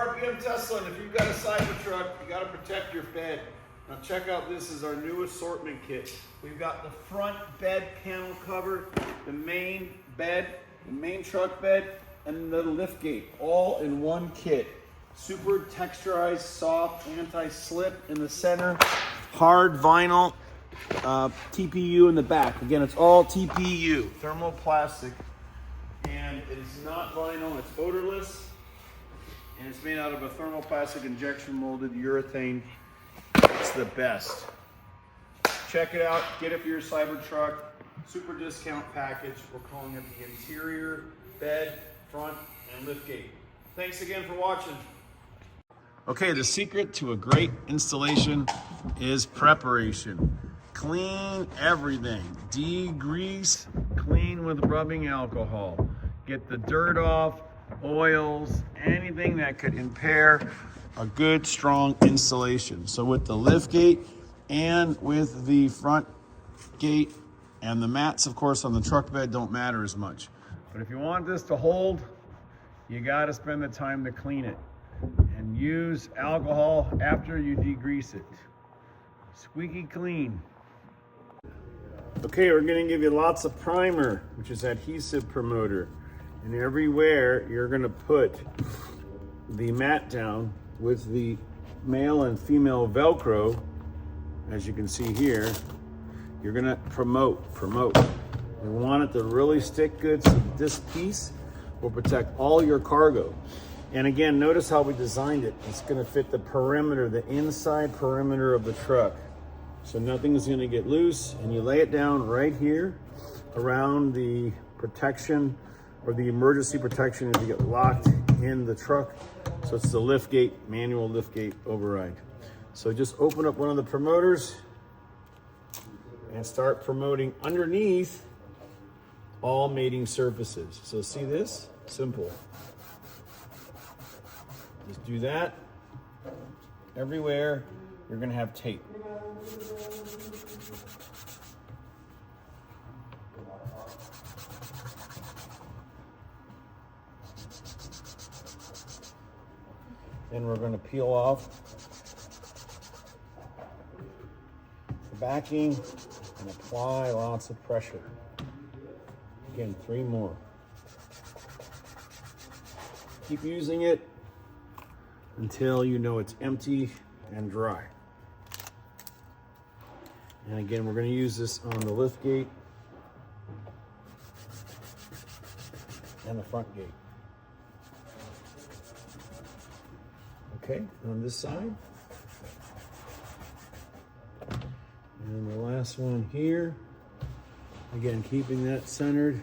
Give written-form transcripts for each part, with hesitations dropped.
RPM Tesla, and if you've got a Cybertruck, you got to protect your bed. Now check out, this is our new assortment kit. We've got the front bed panel cover, the main bed, the main truck bed, and the lift gate, all in one kit. Super texturized, soft, anti-slip in the center, hard vinyl, TPU in the back. Again, it's all TPU, thermoplastic, and it is not vinyl, it's odorless, and it's made out of a thermoplastic injection molded urethane. It's the best. Check it out, get it for your Cybertruck, super discount package. We're calling it the interior bed, front, and lift gate. Thanks again for watching. Okay, the secret to a great installation is preparation. Clean everything. Degrease, clean with rubbing alcohol. Get the dirt off, oils, anything that could impair a good, strong installation. So with the lift gate and with the front gate, and the mats, of course, on the truck bed don't matter as much. But if you want this to hold, you gotta spend the time to clean it. And use alcohol after you degrease it. Squeaky clean. Okay, we're gonna give you lots of primer, which is adhesive promoter. And everywhere you're gonna put the mat down with the male and female Velcro, as you can see here, you're gonna promote. We want it to really stick good, so this piece will protect all your cargo. And again, notice how we designed it. It's gonna fit the perimeter, the inside perimeter of the truck. So nothing is gonna get loose, and you lay it down right here around the protection or the emergency protection if you get locked in the truck. So it's the lift gate, manual lift gate override. So just open up one of the promoters and start promoting underneath all mating surfaces. So see this? Simple. Just do that. Everywhere, you're gonna have tape. Then we're gonna peel off the backing and apply lots of pressure. Again, 3 more. Keep using it until you know it's empty and dry. And again, we're going to use this on the lift gate and the front gate. Okay, on this side. And the last one here. Again, keeping that centered.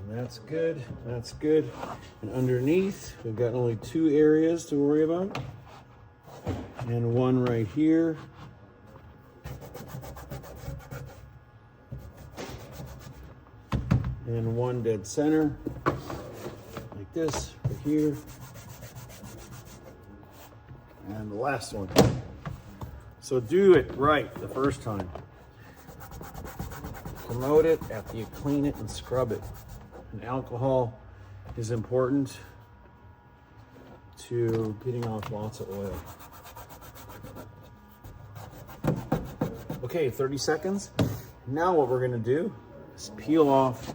That's good, that's good. And underneath, we've got only 2 areas to worry about. And one right here. And one dead center, like this, right here. And the last one. So do it right the first time. Promote it after you clean it and scrub it. And alcohol is important to getting off lots of oil. Okay, 30 seconds. Now what we're gonna do is peel off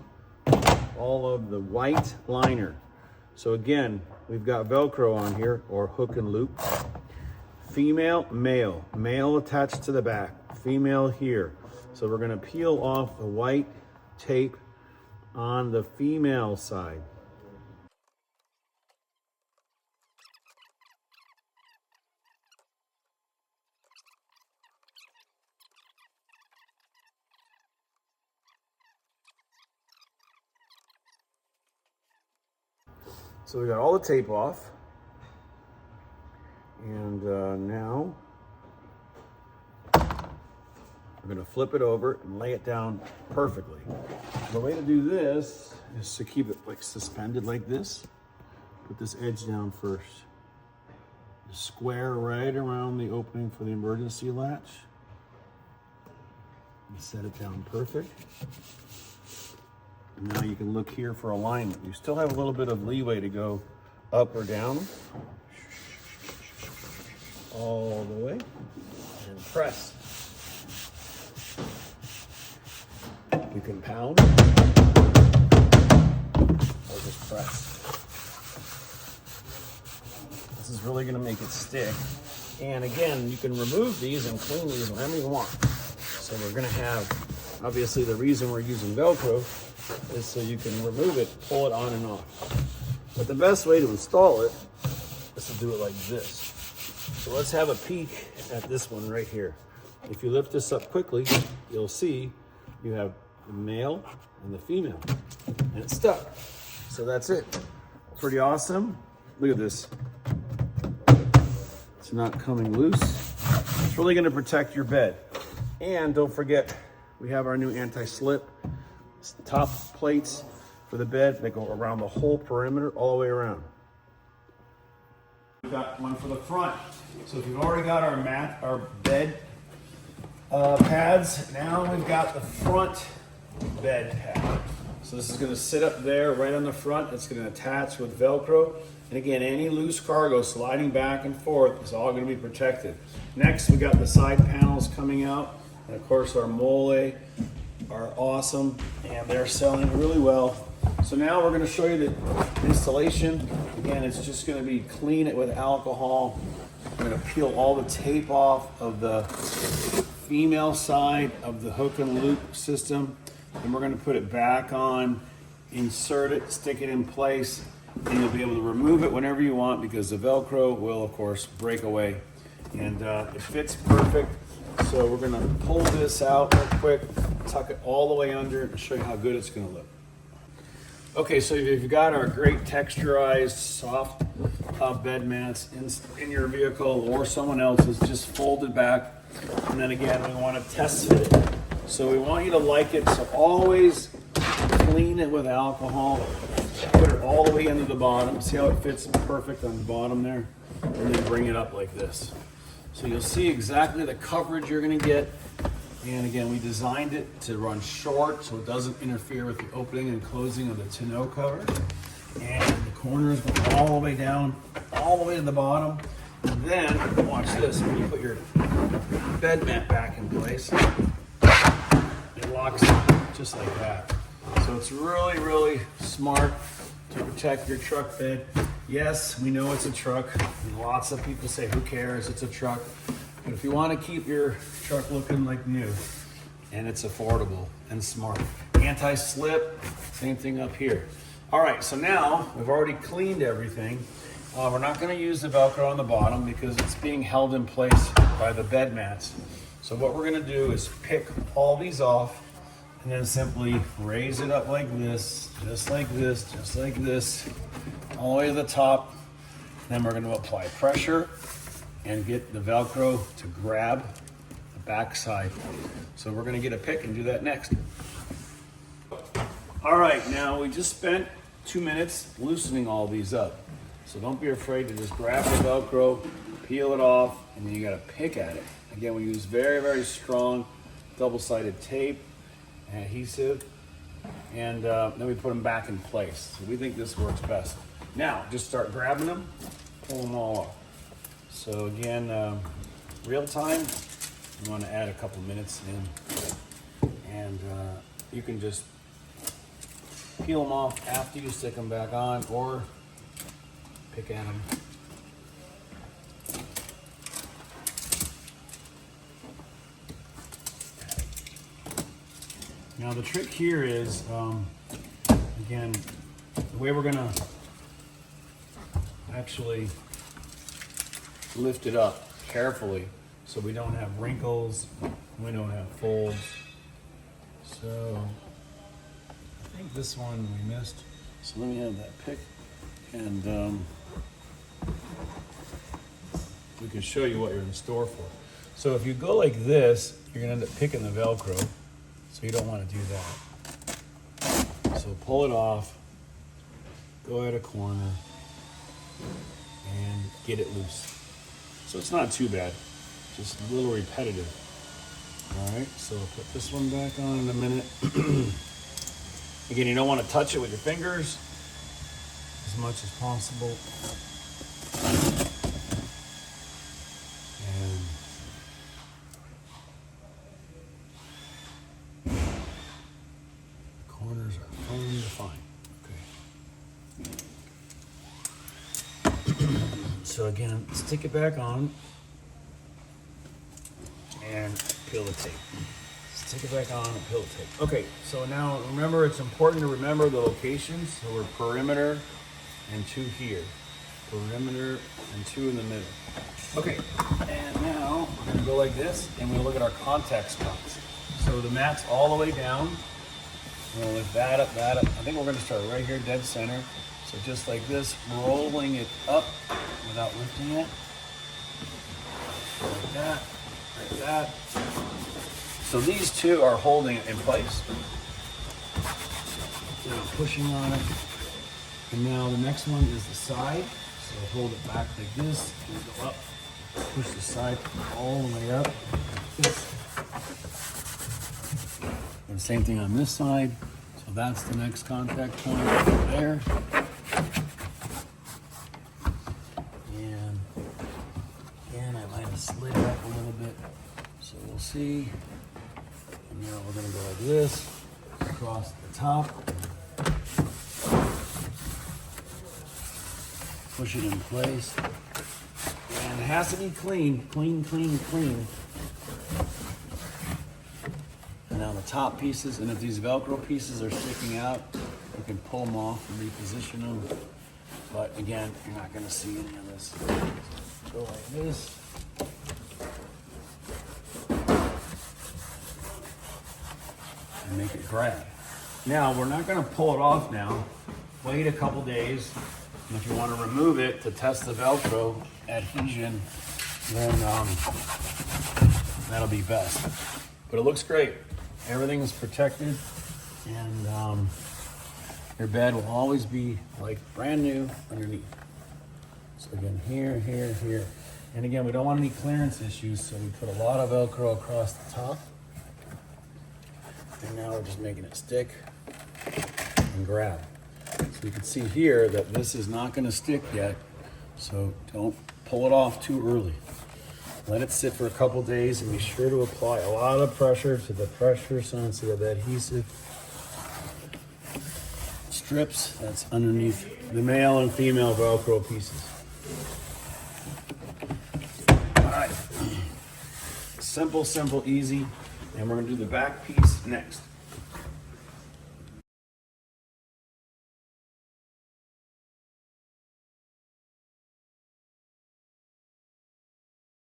all of the white liner. So again, we've got Velcro on here, or hook and loop. Female, male. Male attached to the back, female here. So we're gonna peel off the white tape on the female side. So we got all the tape off. And now we're gonna flip it over and lay it down perfectly. The way to do this is to keep it like suspended like this. Put this edge down first. Square right around the opening for the emergency latch. You set it down perfect. Now you can look here for alignment. You still have a little bit of leeway to go up or down. All the way. And press. You can pound. Or just press. This is really going to make it stick. And again, you can remove these and clean these whenever you want. So we're going to have, obviously the reason we're using Velcro is so you can remove it, pull it on and off. But the best way to install it is to do it like this. So let's have a peek at this one right here. If you lift this up quickly, you'll see you have the male and the female, and it's stuck. So that's it. Pretty awesome. Look at this. It's not coming loose. It's really going to protect your bed. And don't forget, we have our new anti-slip top plates for the bed that go around the whole perimeter, all the way around. We've got one for the front. So if you've already got our bed pads, now we've got the front bed pad. So this is going to sit up there right on the front. It's going to attach with Velcro. And again, any loose cargo sliding back and forth is all going to be protected. Next, we got the side panels coming out. And of course, our mole are awesome and they're selling really well. So now we're going to show you the installation. Again, it's just going to be clean it with alcohol. I'm going to peel all the tape off of the female side of the hook and loop system. And we're going to put it back on, insert it, stick it in place, and you'll be able to remove it whenever you want because the Velcro will, of course, break away. And it fits perfect. So we're going to pull this out real quick, tuck it all the way under, and show you how good it's going to look. Okay, so you've got our great texturized, soft bed mats in your vehicle or someone else's, just folded back. And then again, we want to test fit it. So we want you to like it, so always clean it with alcohol. Put it all the way into the bottom. See how it fits perfect on the bottom there? And then bring it up like this. So you'll see exactly the coverage you're going to get. And again, we designed it to run short so it doesn't interfere with the opening and closing of the tonneau cover. And the corners go all the way down, all the way to the bottom. And then, watch this, when you put your bed mat back in place, it locks just like that. So it's really, really smart to protect your truck bed. Yes, we know it's a truck. And lots of people say, who cares, it's a truck. But if you want to keep your truck looking like new, and it's affordable and smart. Anti-slip, same thing up here. All right, so now we've already cleaned everything. We're not going to use the Velcro on the bottom because it's being held in place by the bed mats. So what we're going to do is pick all these off and then simply raise it up like this, just like this, just like this, all the way to the top. Then we're going to apply pressure and get the Velcro to grab the back side. So we're gonna get a pick and do that next. All right, now we just spent 2 minutes loosening all these up. So don't be afraid to just grab the Velcro, peel it off, and then you gotta pick at it. Again, we use very, very strong double-sided tape and adhesive, and then we put them back in place. So we think this works best. Now, just start grabbing them, pull them all off. So again, real time, you want to add a couple minutes in, and you can just peel them off after you stick them back on or pick at them. Now the trick here is, again, the way we're gonna actually lift it up carefully so we don't have wrinkles, we don't have folds. So I think this one we missed. So let me have that pick, and we can show you what you're in store for. So if you go like this, you're gonna end up picking the Velcro, so you don't want to do that. So pull it off, go at a corner, and get it loose. So it's not too bad, just a little repetitive. All right, so I'll put this one back on in a minute. Again, you don't want to touch it with your fingers as much as possible. And the corners are firm to fine. Okay. So again, stick it back on and peel the tape. Stick it back on and peel the tape. Okay, so now remember, it's important to remember the locations. So we're perimeter and 2 here. Perimeter and 2 in the middle. Okay, and now we're gonna go like this and we'll look at our contact spots. So the mat's all the way down. We're gonna lift that up, that up. I think we're gonna start right here, dead center. So just like this, rolling it up without lifting it. Like that, like that. So these 2 are holding it in place. So pushing on it. And now the next one is the side. So hold it back like this, and go up. Push the side all the way up, like this. And same thing on this side. So that's the next contact point there. And again, I might have slid it up a little bit. So we'll see. And now we're gonna go like this, across the top. Push it in place. And it has to be clean, clean, clean, clean. And now the top pieces, and if these Velcro pieces are sticking out, you can pull them off and reposition them. But again, you're not gonna see any of this. Go like this. And make it grab. Now, we're not gonna pull it off now. Wait a couple days. And if you want to remove it to test the Velcro adhesion, then that'll be best. But it looks great. Everything is protected, and your bed will always be like brand new underneath. So again, here, here, here. And again, we don't want any clearance issues, so we put a lot of Velcro across the top. And now we're just making it stick and grab. So you can see here that this is not going to stick yet, so don't pull it off too early. Let it sit for a couple days and be sure to apply a lot of pressure to the pressure sensitive adhesive strips that's underneath the male and female Velcro pieces. All right, simple, simple, easy. And we're going to do the back piece next.